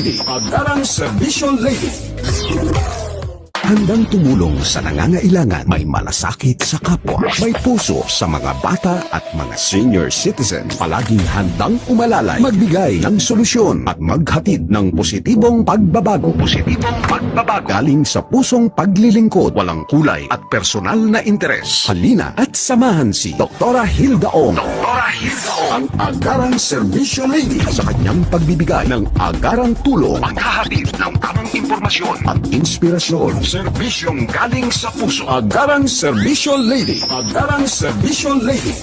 Lady, Agarang Serbisyo Lady. Handang tumulong sa nangangailangan, may malasakit sa kapwa, may puso sa mga bata at mga senior citizens. Palaging handang umalalay, magbigay ng solusyon at maghatid ng positibong pagbabago. Galing sa pusong paglilingkod, walang kulay at personal na interes. Halina at samahan si Dr. Hilda Ong. Ang Agarang Serbisyo Lady sa kanyang pagbibigay ng agarang tulong, paghahatid ng tamang impormasyon at inspirasyon. Serbisyong galing sa puso. Agarang Serbisyo Lady. Agarang Serbisyo Lady.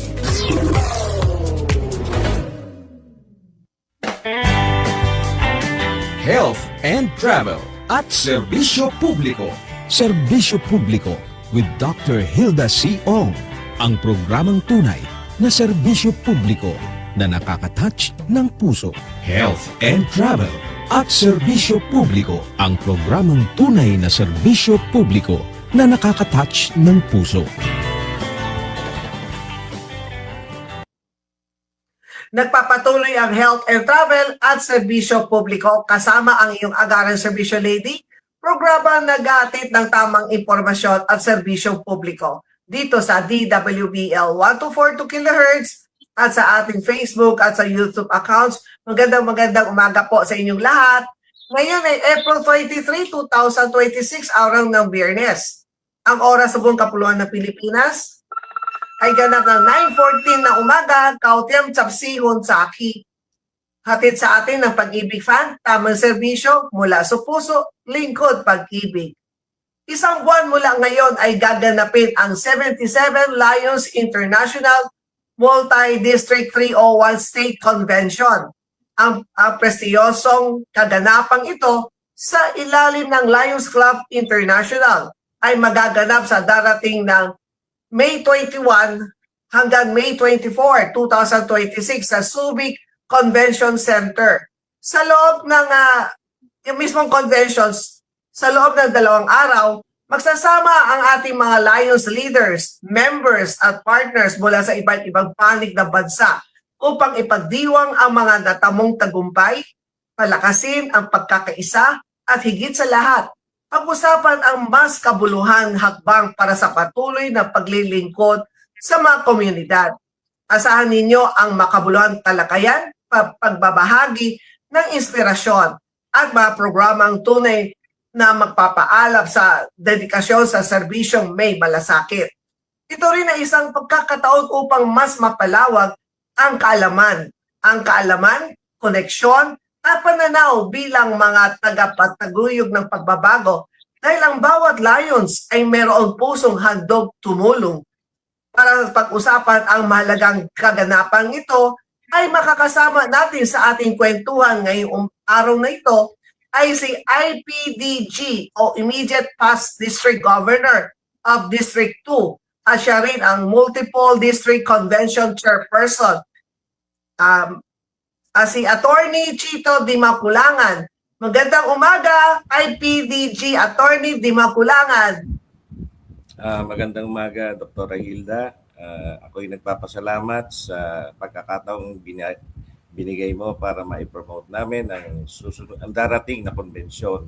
Health and Travel at Serbisyo Publiko. Serbisyo Publiko with Dr. Hilda C. Ong. Ang programang tunay na serbisyo publiko na nakaka-touch ng puso. Health and Travel at Serbisyo Publiko, ang programang tunay na serbisyo publiko na nakaka-touch ng puso. Nagpapatuloy ang Health and Travel at Serbisyo Publiko kasama ang iyong Agarang Serbisyo Lady, programang nag-aatid ng tamang impormasyon at serbisyo publiko dito sa DWBL 1242 kHz at sa ating Facebook at sa YouTube accounts. Magandang umaga po sa inyong lahat. Ngayon ay April 23, 2026, araw ng Biyernes. Ang oras sa buong kapuluan ng Pilipinas ay ganap ng 9:14 na umaga, Kautiam Tsapsihon Saki. Hatid sa atin ng Pag-ibig Fund, tamang serbisyo mula sa puso, lingkod pag-ibig. Isang buwan mula ngayon ay gaganapin ang 77 Lions International Multi-District 301 State Convention. Ang prestiyosong kaganapang ito sa ilalim ng Lions Club International ay magaganap sa darating ng May 21 hanggang May 24, 2026 sa Subic Convention Center. Sa loob ng yung mismong conventions, sa loob ng 2 araw, magsasama ang ating mga Lions leaders, members at partners mula sa iba't ibang panig ng bansa upang ipagdiwang ang mga natamong tagumpay, palakasin ang pagkakaisa at higit sa lahat, pag-usapan ang mas kabuluhang hakbang para sa patuloy na paglilingkod sa mga komunidad. Asahan ninyo ang makabuluhang talakayan, pagbabahagi ng inspirasyon at mga programang tunay na magpapaalab sa dedikasyon sa serbisyong may malasakit. Ito rin ay isang pagkakataon upang mas mapalawag ang kaalaman, koneksyon at pananaw bilang mga tagapagtaguyod ng pagbabago dahil ang bawat Lions ay mayroong pusong handog tumulong. Para pag-usapan ang mahalagang kaganapang ito ay makakasama natin sa ating kwentuhan ngayong araw na ito ay si IPDG o Immediate Past District Governor of District 2 at siya rin ang Multiple District Convention Chairperson. Si Attorney Chito Dimaculangan. Magandang umaga, IPDG Attorney Dimaculangan. Magandang umaga, Dr. Hilda. Ako'y nagpapasalamat sa pagkakataong binigay mo para ma-promote namin ang darating na konbensyon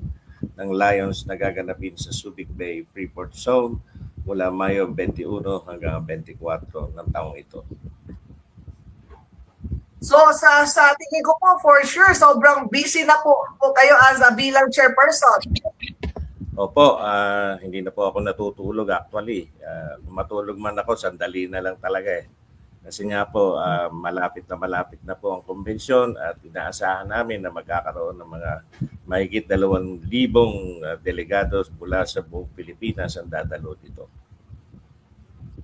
ng Lions na gaganapin sa Subic Bay Freeport Zone mula Mayo 21 hanggang 24 ng taong ito. So sa tingin ko po, for sure, sobrang busy na po kayo as a bilang chairperson. Opo, hindi na po ako natutulog actually. Kung matulog man ako, sandali na lang talaga eh. Kasi nga po, malapit na po ang konbensyon at inaasahan namin na magkakaroon ng mga mahigit 2,000 delegados mula sa buong Pilipinas ang dadalo dito.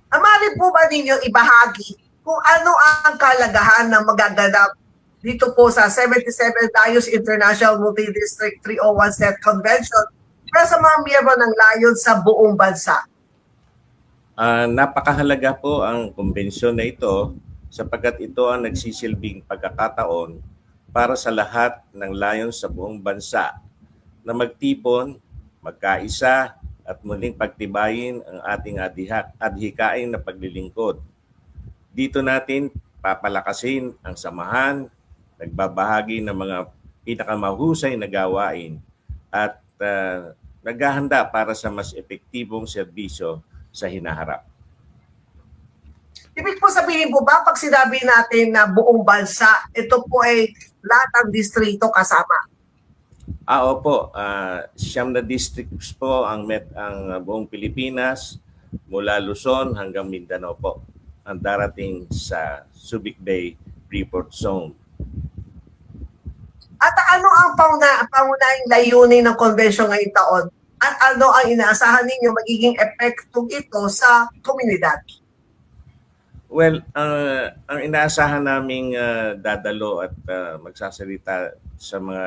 Amali po ba ninyo ibahagi kung ano ang kalagahan ng magaganap dito po sa 77 Lions International Multi-District 301 State Convention para sa mga miyembro ng Lions sa buong bansa? Napakahalaga po ang konbensyon na ito sapagkat ito ang nagsisilbing pagkakataon para sa lahat ng Lions sa buong bansa na magtipon, magkaisa at muling pagtibayin ang ating adhikain na paglilingkod. Dito natin papalakasin ang samahan, nagbabahagi ng mga pinakamahusay na gawain at naghahanda para sa mas epektibong serbisyo sa hinaharap. Ibig po sabihin po ba, pag sinabi natin na buong bansa, ito po ay lahat ng distrito kasama? Opo. 9 na districts po ang buong Pilipinas, mula Luzon hanggang Mindanao po, ang darating sa Subic Bay Freeport Zone. At ano ang pangunahing layunin ng konbensyon ngayong taon? At ano ang inaasahan ninyo magiging epekto ito sa komunidad? Well, ang inaasahan naming dadalo at magsasalita sa mga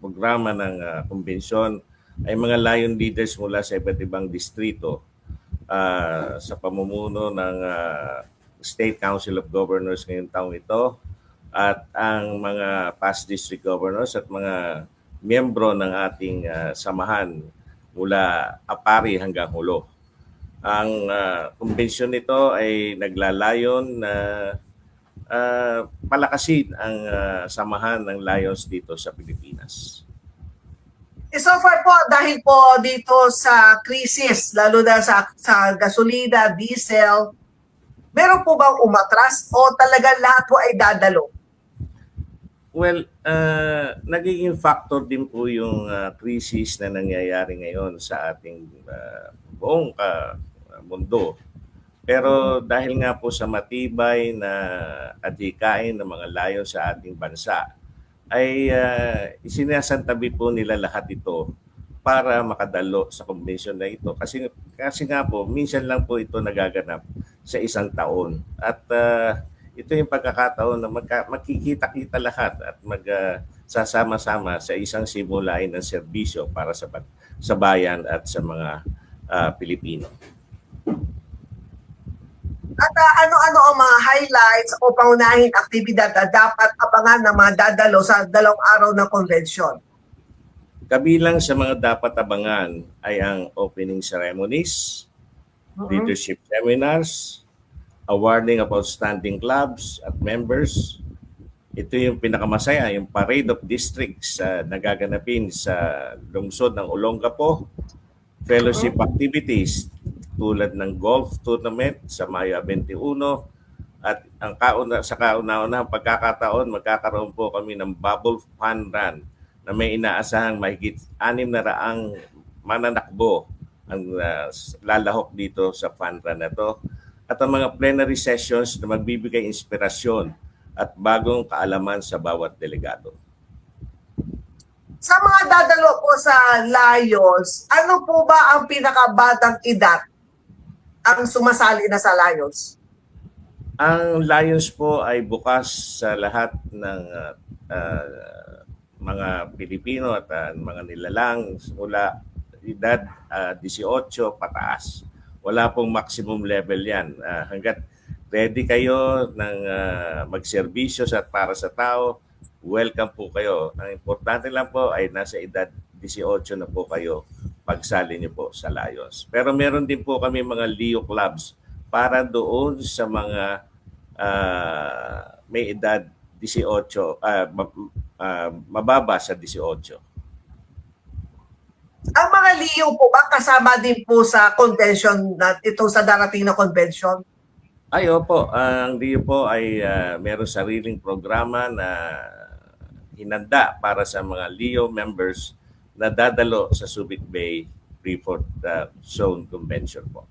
programa ng kumbensyon ay mga lion leaders mula sa iba't ibang distrito sa pamumuno ng State Council of Governors ngayong taong ito at ang mga past district governors at mga miyembro ng ating samahan mula Apari hanggang Hulo. Ang kumbensyon nito ay naglalayon na palakasin ang samahan ng Lions dito sa Pilipinas. So far po, dahil po dito sa krisis, lalo na sa gasolina, diesel, meron po bang umatras o talaga lahat po ay dadalo? Well, nagiging factor din po yung krisis na nangyayari ngayon sa ating buong mundo. Pero dahil nga po sa matibay na adhikain ng mga layon sa ating bansa, ay isinasantabi po nila lahat ito para makadalo sa kumbensyon na ito. Kasi nga po, minsan lang po ito nagaganap sa isang taon. At ito yung pagkakataon na magkikita-kita lahat at magsasama-sama sa isang simulain ng serbisyo para sa bayan at sa mga Pilipino. At ano-ano ang mga highlights o pangunahing aktibidad na dapat abangan ng mga dadalo sa 2 araw ng konbensyon? Kabilang sa mga dapat abangan ay ang opening ceremonies, leadership seminars, awarding of outstanding clubs at members. Ito yung pinakamasaya, yung Parade of Districts na gaganapin sa lungsod ng Olongapo, fellowship activities tulad ng golf tournament sa Mayo 21 at ang kauna-unahang pagkakataon, magkakaroon po kami ng bubble fun run na may inaasahang mahigit 600 mananakbo ang lalahok dito sa fun run na to. At ang mga plenary sessions na magbibigay inspirasyon at bagong kaalaman sa bawat delegado. Sa mga dadalo po sa Lions, ano po ba ang pinakabatang edad ang sumasali na sa Lions? Ang Lions po ay bukas sa lahat ng mga Pilipino at mga nilalang mula edad 18 pataas. Wala pong maximum level yan. Hanggat ready kayo ng magserbisyo para sa tao, welcome po kayo. Ang importante lang po ay nasa edad 18 na po kayo pagsali niyo po sa Lions. Pero meron din po kami mga Leo clubs para doon sa mga may edad 18, mababa sa 18. Ang mga Leo po ba kasama din po sa convention na ito sa darating na convention? Ay, opo. Ang Leo po ay meron sariling programa na hinanda para sa mga Leo members na dadalo sa Subic Bay Freeport Zone Convention po.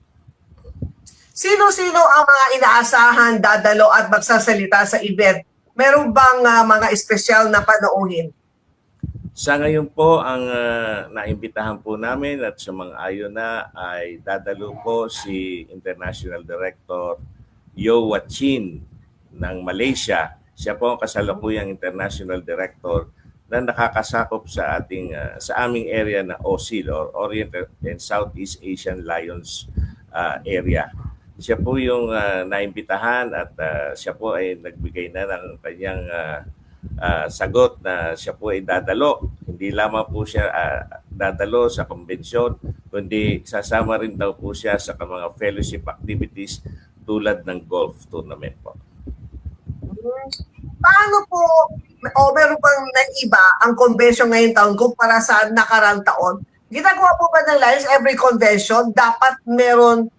Sino-sino ang mga inaasahan dadalo at magsasalita sa event? Meron bang mga espesyal na panauhin? Sa ngayon po, ang naimbitahan po namin at sumang-ayon na ay dadalo po si International Director Yo Watchin ng Malaysia. Siya po ang kasalukuyang International Director na nakakasakop sa aming area na OSIL or Oriental and Southeast Asian Lions area. Siya po yung naimbitahan at siya po ay nagbigay na ng kanyang sagot na siya po ay dadalo. Hindi lamang po siya dadalo sa konbensyon, kundi sasama rin daw po siya sa mga fellowship activities tulad ng golf tournament po. Paano po o meron bang naiba ang convention ngayong taon kumpara sa nakarang taon? Ginagawa po ba ng Lions every convention dapat meron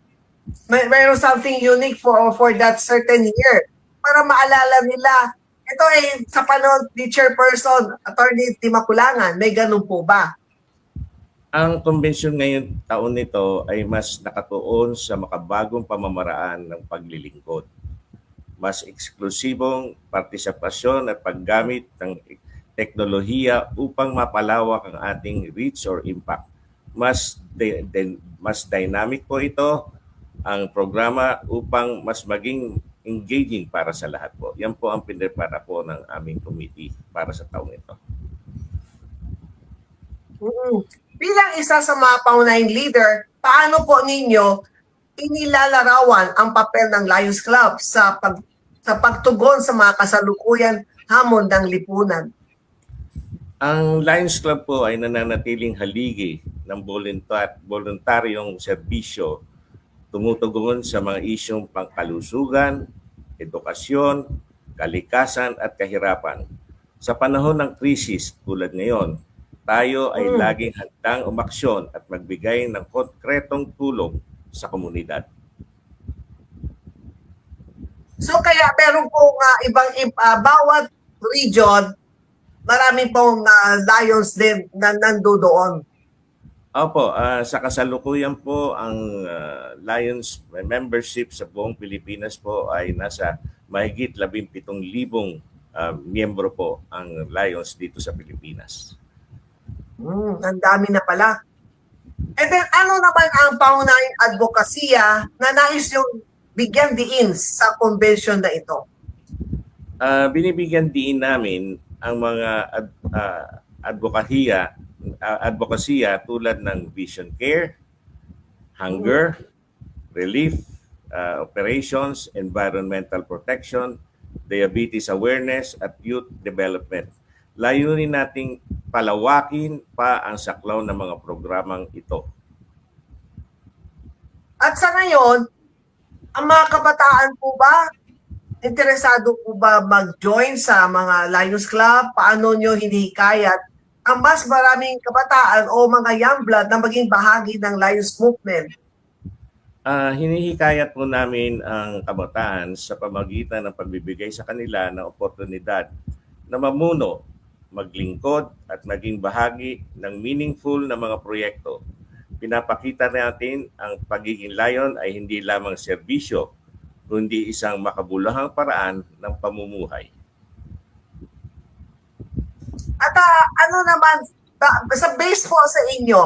something unique for that certain year para maalala nila. Ito ay sa panahon ni Chairperson Attorney Timakulangan, may ganun po ba? Ang convention ngayon taon nito ay mas nakatuon sa makabagong pamamaraan ng paglilingkod. Mas eksklusibong partisipasyon at paggamit ng teknolohiya upang mapalawak ang ating reach or impact. Mas dynamic po ito ang programa upang mas maging engaging para sa lahat po. Yan po ang pinrepara po ng aming committee para sa taong ito. Bilang isa sa mga paunahing leader, paano po ninyo inilalarawan ang papel ng Lions Club sa pagtugon sa mga kasalukuyan hamon ng lipunan? Ang Lions Club po ay nananatiling haligi ng voluntaryong serbisyo tumutugon sa mga isyong pangkalusugan, edukasyon, kalikasan at kahirapan. Sa panahon ng krisis tulad ngayon, tayo ay laging handang umaksyon at magbigay ng konkretong tulong sa komunidad. So kaya meron pong bawat region, marami pong Lions din na nandoon. Opo, sa kasalukuyan po ang Lions membership sa buong Pilipinas po ay nasa mahigit 17,000 miyembro po ang Lions dito sa Pilipinas. Ang dami na pala. And then ano naman ang paunahing advokasya na nais yung bigyan diin sa convention na ito? Binibigyan diin namin ang mga advokasya tulad ng vision care, hunger, relief, operations, environmental protection, diabetes awareness at youth development. Layunin nating palawakin pa ang saklaw ng mga programang ito. At sa ngayon, ang mga kabataan po ba, interesado po ba mag-join sa mga Lions Club? Paano nyo hinihikayat ang mas maraming kabataan o mga young blood na maging bahagi ng Lions Movement? Hinihikayat po namin ang kabataan sa pamagitan ng pagbibigay sa kanila ng oportunidad na mamuno, maglingkod at maging bahagi ng meaningful na mga proyekto. Pinapakita natin ang pagiging Lion ay hindi lamang serbisyo, kundi isang makabuluhang paraan ng pamumuhay. At ano naman, sa base po sa inyo,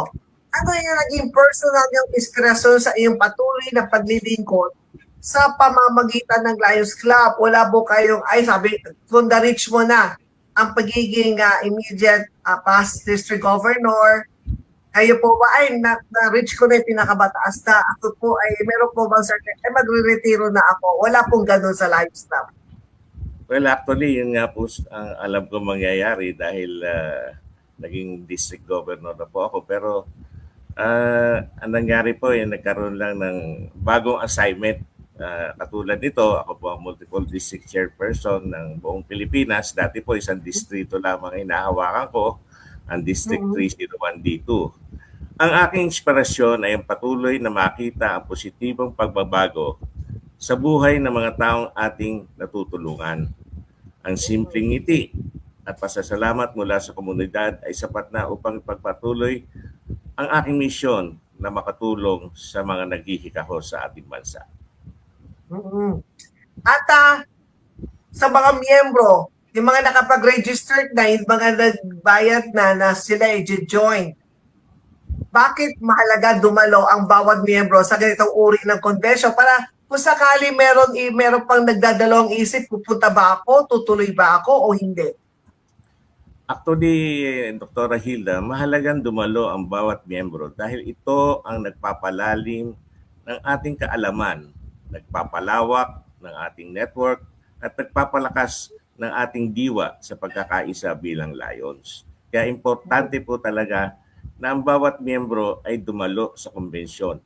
ano yung naging personal yung inspirasyon sa iyong patuloy na paglilingkod sa pamamagitan ng Lions Club? Wala po kayong, sabi, kung na-reach mo na ang pagiging immediate past district governor, kayo po ba na-reach ko na yung pinakabataas na ako po meron po bang certain, magre-retiro na ako. Wala pong ganun sa Lions Club. Well, actually, yun nga po ang alam ko mangyayari dahil naging district governor na po ako. Pero ang nangyari po, nagkaroon lang ng bagong assignment. Katulad nito, ako po ang multiple district chairperson ng buong Pilipinas. Dati po isang distrito lamang hinahawakan ko, ang District 301D2. Ang aking inspirasyon ay ang patuloy na makita ang positibong pagbabago sa buhay ng mga taong ating natutulungan. Ang simpleng ngiti at pasasalamat mula sa komunidad ay sapat na upang ipagpatuloy ang aking misyon na makatulong sa mga naghihikahos sa ating bansa. At sa mga miyembro, yung mga nakapag-registered na, yung mga nagbayad na sila i-join, bakit mahalaga dumalo ang bawat miyembro sa ganitong uri ng convention para kung sakali meron pang nagdadalawang isip, pupunta ba ako, tutuloy ba ako o hindi? Actually, Dr. Hilda, mahalagang dumalo ang bawat miyembro dahil ito ang nagpapalalim ng ating kaalaman, nagpapalawak ng ating network at nagpapalakas ng ating diwa sa pagkakaisa bilang Lions. Kaya importante po talaga na ang bawat miyembro ay dumalo sa konbensyon.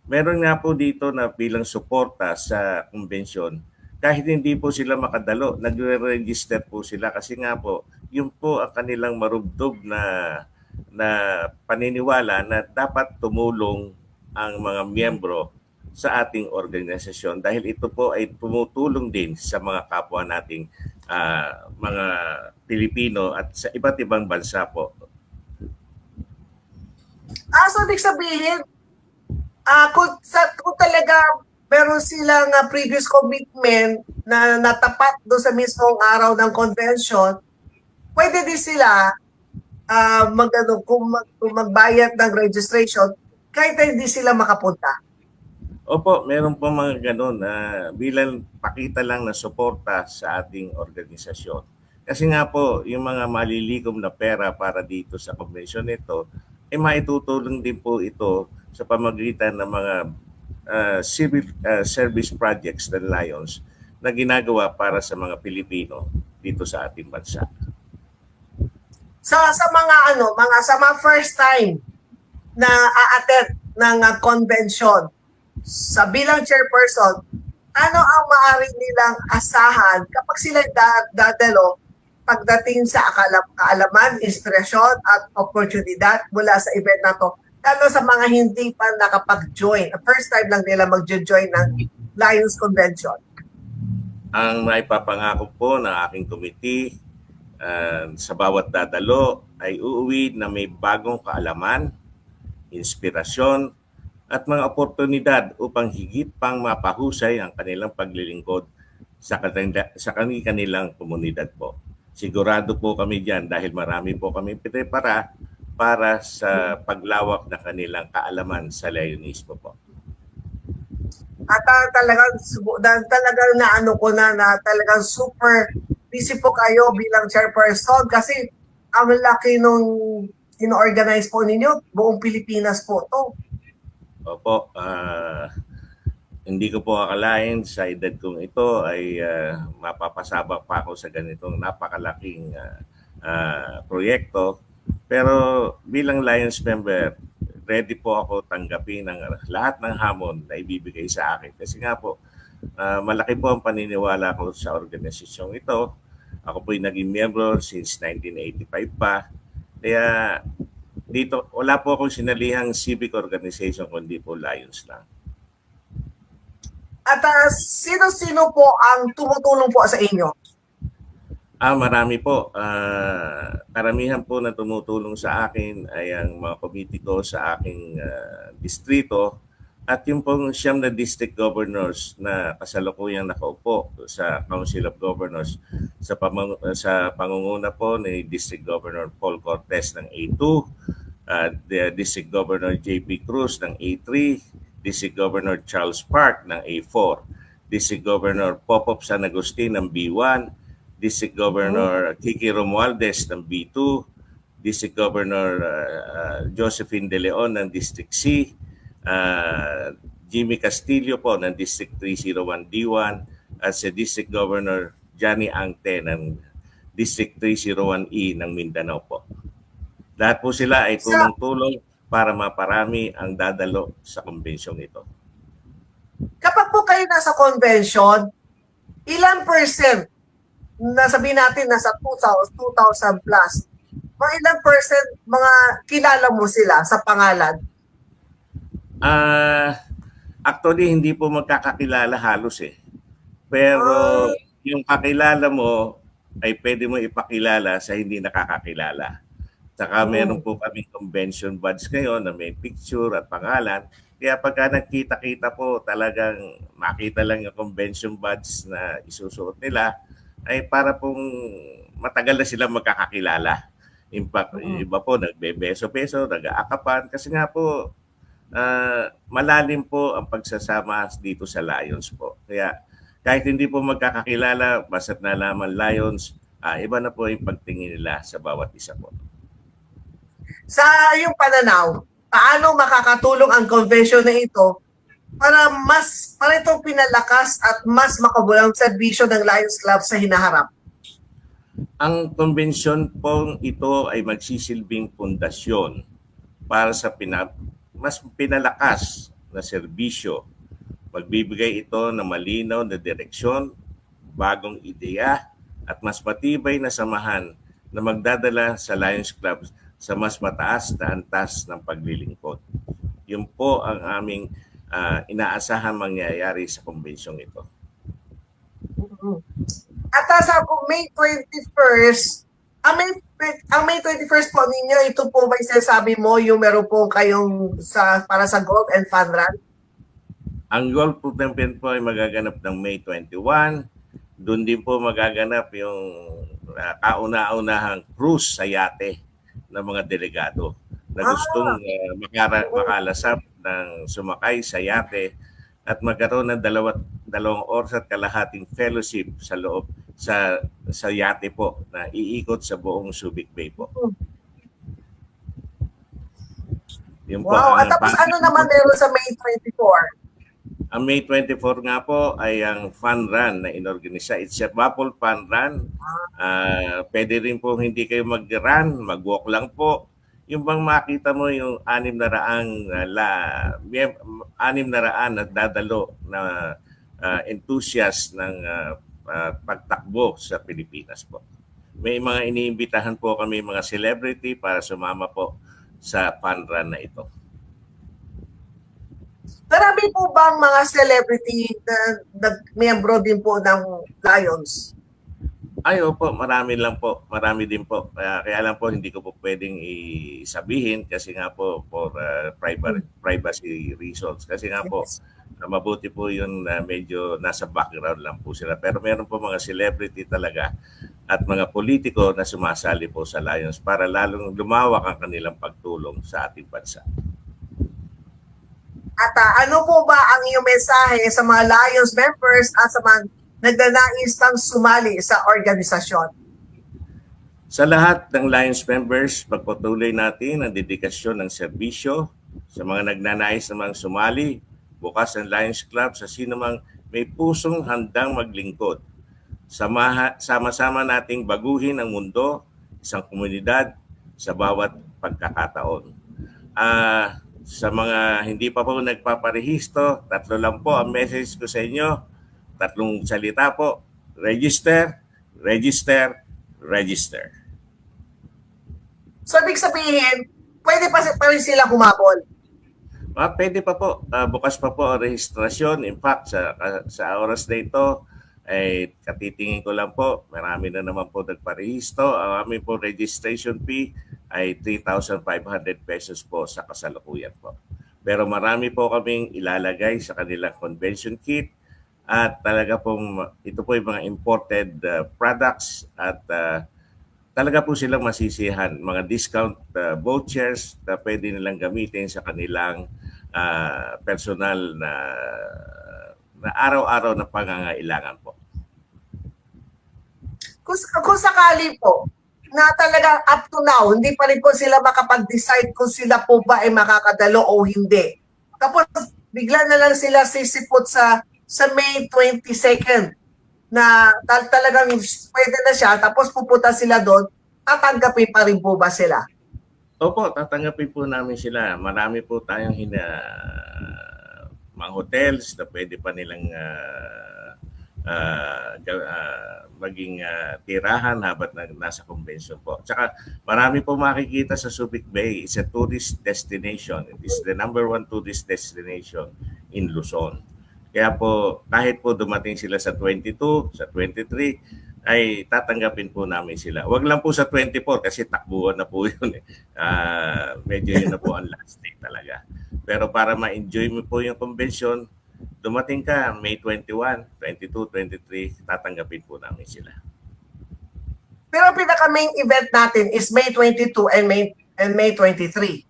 Meron nga po dito na bilang suporta sa konbensyon, kahit hindi po sila makadalo, nagre-register po sila kasi nga po, yun po ang kanilang marubdob na paniniwala na dapat tumulong ang mga miyembro sa ating organisasyon dahil ito po ay tumutulong din sa mga kapwa nating mga Pilipino at sa iba't ibang bansa po. So ibig sabihin, kung talaga meron silang previous commitment na natapat doon sa mismong araw ng convention, pwede din sila kung magbayad ng registration kahit na hindi sila makapunta. Opo, meron po mga ganun na bilang pakita lang na suporta sa ating organisasyon. Kasi nga po, yung mga malilikom na pera para dito sa convention nito, maitutulong din po ito sa pamagitan ng mga civil service projects ng Lions na ginagawa para sa mga Pilipino dito sa ating bansa. Sa mga first time na a-attend ng convention, sa bilang chairperson, ano ang maaari nilang asahan kapag sila dadalo pagdating sa kaalaman, inspirasyon at oportunidad mula sa event na to, lalo sa mga hindi pa nakapag-join. First time lang nila mag-join ng Lions Convention. Ang maipapangako po ng aking committee sa bawat dadalo ay uuwi na may bagong kaalaman, inspirasyon, at mga oportunidad upang higit pang mapahusay ang kanilang paglilingkod sa kanilang komunidad po. Sigurado po kami dyan dahil marami po kami prepara para sa paglawak na kanilang kaalaman sa Lionismo po. At talagang talagang super busy po kayo bilang chairperson kasi ang laki nung in-organize po ninyo, buong Pilipinas po to. Opo, hindi ko po akalain sa edad kong ito ay mapapasabak pa ako sa ganitong napakalaking proyekto. Pero bilang Lions member, ready po ako tanggapin ang lahat ng hamon na ibibigay sa akin. Kasi nga po, malaki po ang paniniwala ko sa organisasyong ito. Ako po'y naging miyembro since 1985 pa. Kaya dito, wala po akong sinalihang civic organization kundi po Lions lang. At sino-sino po ang tumutulong po sa inyo? Marami po. Karamihan po na tumutulong sa akin ay ang mga committee ko sa aking distrito at yung pong siyam na district governors na kasalukuyang nakaupo sa Council of Governors sa pangunguna po ni District Governor Paul Cortez ng A2, the District Governor JP Cruz ng A3, District Governor Charles Park ng A4, District Governor Popop San Agustin ng B1, District Governor Kiki Romualdez ng B2, District Governor Josephine De Leon ng District C, Jimmy Castillo po ng District 301 D1 at si District Governor Johnny Angte ng District 301E ng Mindanao po. Lahat po sila ay tulong-tulong para maparami ang dadalo sa convention ito. Kapag po kayo nasa convention, ilang percent, nasabihin natin nasa 2,000 plus, mga ilang percent mga kilala mo sila sa pangalan? Actually, hindi po magkakakilala halos eh. Pero yung kakilala mo ay pwede mo ipakilala sa hindi nakakakilala. Saka meron po kaming convention badge ngayon na may picture at pangalan. Kaya pagka nagkita-kita po, talagang makita lang yung convention badge na isusuot nila ay para pong matagal na sila magkakakilala. Impact, iba po nagbebeso-beso, nag-aakapan kasi nga po malalim po ang pagsasama dito sa Lions po. Kaya kahit hindi po magkakakilala, basta't nalaman Lions, iba na po yung pagtingin nila sa bawat isa po. Sa iyong pananaw, paano makakatulong ang convention na ito para itong pinalakas at mas makabulang serbisyo ng Lions Club sa hinaharap? Ang convention pong ito ay magsisilbing pundasyon para sa mas pinalakas na serbisyo. Magbibigay ito ng malinaw na direksyon bagong ideya at mas matibay na samahan na magdadala sa Lions Club sa mas mataas na antas ng paglilingkod. Yun po ang aming inaasahan mangyayari sa kumbensyong ito. At sa May 21st, ang May 21st po ninyo, ito po ba yung sinasabi mo, yung meron po kayong para sa golf and fun run? Ang golf tournament po ay magaganap ng May 21. Doon din po magaganap yung kauna-unahang cruise sa yate ng mga delegado na gustong makalasap ng sumakay sa yate at magkaroon ng dalawang oras at kalahating fellowship sa loob sa yate po na iikot sa buong Subic Bay po. Yun po Wow, at tapos ano naman meron sa May 24? Ang May 24 nga po ay ang fun run na inorganisa. It's a Bapol fun run. Pwede rin po hindi kayo mag-run, mag-walk lang po. Yung bang makita mo yung 600 na dadalo na enthusiast ng pagtakbo sa Pilipinas po. May mga iniimbitahan po kami mga celebrity para sumama po sa fun run na ito. Marami po bang mga celebrity na miyembro din po ng Lions? Ay, opo, marami lang po. Marami din po. Kaya lang po, hindi ko po pwedeng isabihin kasi nga po for privacy reasons. Kasi nga po, mabuti po yun medyo nasa background lang po sila. Pero meron po mga celebrity talaga at mga politiko na sumasali po sa Lions para lalong lumawak ang kanilang pagtulong sa ating bansa. At ano po ba ang iyong mensahe sa mga Lions members at sa mga nagnanais pang sumali sa organisasyon? Sa lahat ng Lions members, pagpatuloy natin ang dedikasyon ng serbisyo sa mga nagnanais namang sumali. Bukas ang Lions Club sa sinumang may pusong handang maglingkod. Sama-sama nating baguhin ang mundo, isang komunidad sa bawat pagkakataon. Sa mga hindi pa po nagpaparehisto, 3 lang po ang message ko sa inyo. 3 salita po. Register, register, register. So, ibig sabihin, pwede pa rin sila humabol? Pwede pa po. Bukas pa po ang rehistrasyon. In fact, sa oras na ito, ay katitingin ko lang po, marami na naman po nagparehisto. Ang aming po registration fee ay 3,500 pesos po sa kasalukuyan po. Pero marami po kaming ilalagay sa kanilang convention kit. At talaga pong ito po yung mga imported products at talaga po silang masisihan. Mga discount vouchers na pwede nilang gamitin sa kanilang personal na araw-araw na pangangailangan po. Kung sakali po na talagang up to now, hindi pa rin po sila makapag-decide kung sila po ba ay makakadalo o hindi. Tapos bigla na lang sila sisipot sa May 22nd na talagang pwede na siya, tapos pupunta sila doon, tatanggapin pa rin po ba sila? Opo, tatanggapin po namin sila. Marami po tayong mga hotels na pwede pa nilang maging tirahan habang nasa convention po. Tsaka marami po makikita sa Subic Bay. It's a tourist destination. It is the #1 tourist destination in Luzon. Kaya po, kahit po dumating sila sa 22, sa 23, ay tatanggapin po namin sila. Huwag lang po sa 24 kasi takbuhan na po yun. Medyo yun na po ang last day talaga. Pero para ma-enjoy mo po yung convention, dumating ka May 21, 22, 23, tatanggapin po namin sila. Pero pinaka-main event natin is May 22 and May 23.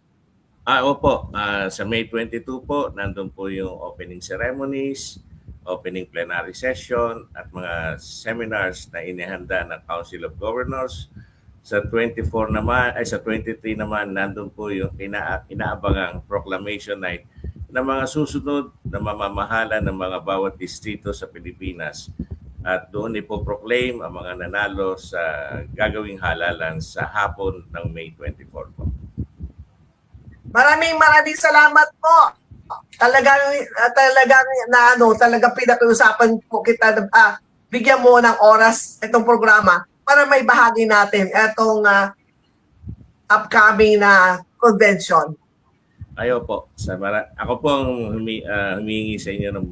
Opo. Sa May 22 po, nandun po yung opening ceremonies, opening plenary session, at mga seminars na inihanda ng Council of Governors. Sa 23 naman, nandun po yung inaabangang proclamation night na mga susunod na mamamahala ng mga bawat distrito sa Pilipinas. At doon ipoproclaim ang mga nanalo sa gagawing halalan sa hapon ng May 24 po. Maraming salamat po. Talagang pinag-uusapan po kita bigyan mo ng oras itong programa para may bahagi natin itong upcoming na convention. Ayo po. Ako po ang humingi sa inyo ng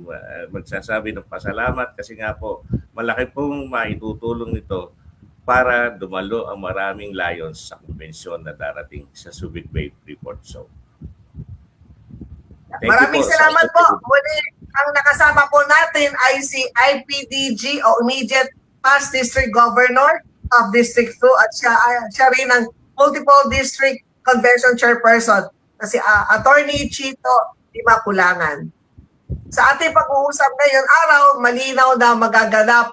magsasabi ng pasalamat kasi nga po malaki pong maitutulong nito para dumalo ang maraming Lions sa konbensyon na darating sa Subic Bay Freeport Zone. Thank you Maraming po. salamat po. Muli, ang nakasama po natin ay si IPDG o Immediate Past District Governor of District 2 at siya rin ang Multiple District Convention Chairperson na si Attorney Chito Dimaculangan. Sa ating pag-uusap ngayon araw, malinaw na magaganap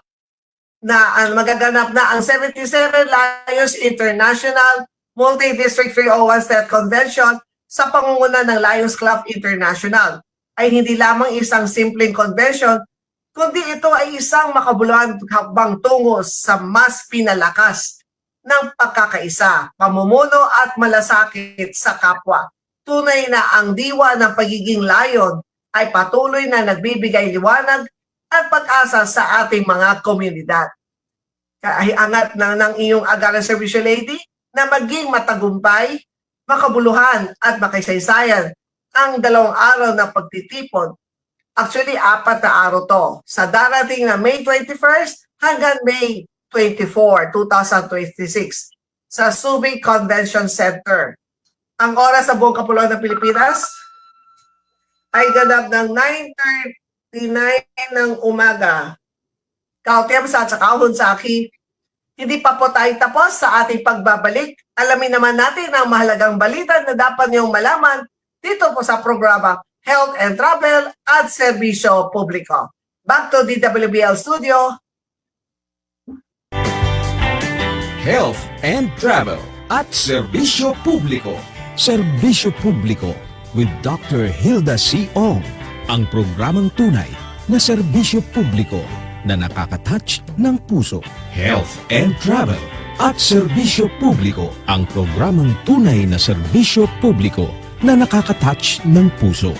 na ang 77 Lions International Multi-District 301 State Convention sa pangunguna ng Lions Club International ay hindi lamang isang simpleng convention, kundi ito ay isang makabuluhan hakbang tungo sa mas pinalakas ng pagkakaisa, pamumuno at malasakit sa kapwa. Tunay na ang diwa ng pagiging Lion ay patuloy na nagbibigay liwanag at pag-asa sa ating mga komunidad. Kaya angat ng iyong Agaran Serbisyo Lady na maging matagumpay, makabuluhan at makaysaysayan ang 2 araw na pagtitipon. Actually, 4 na araw to. Sa darating na May 21st hanggang May 24, 2026 sa Subic Convention Center. Ang oras sa buong kapuluan ng Pilipinas ay ganap ng 9:39 ng umaga. Kautem sa kahon sa aki. Hindi pa po tayo tapos sa ating pagbabalik. Alamin naman natin ang mahalagang balita na dapat niyong malaman dito po sa programa Health and Travel at Serbisyo Publiko. Back to DWBL Studio. Health and Travel at Serbisyo Publiko. Serbisyo Publiko with Dr. Hilda C. Ong. Ang programang tunay na serbisyo publiko na nakaka-touch ng puso. Health and Travel at Serbisyo Publiko. Ang programang tunay na serbisyo publiko na nakaka-touch ng puso.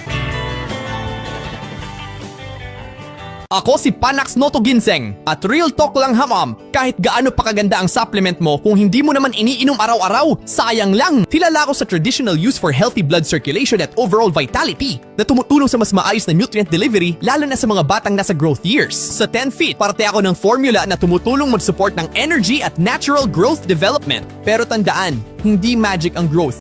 Ako si Panax Noto Ginseng at Real Talk lang hamam. Kahit gaano pa kaganda ang supplement mo, kung hindi mo naman iniinom araw-araw, sayang lang. Kilala ko sa traditional use for healthy blood circulation at overall vitality na tumutulong sa mas maayos na nutrient delivery lalo na sa mga batang nasa growth years. Sa 10 Feet, parte ako ng formula na tumutulong mag-support ng energy at natural growth development. Pero tandaan, hindi magic ang growth.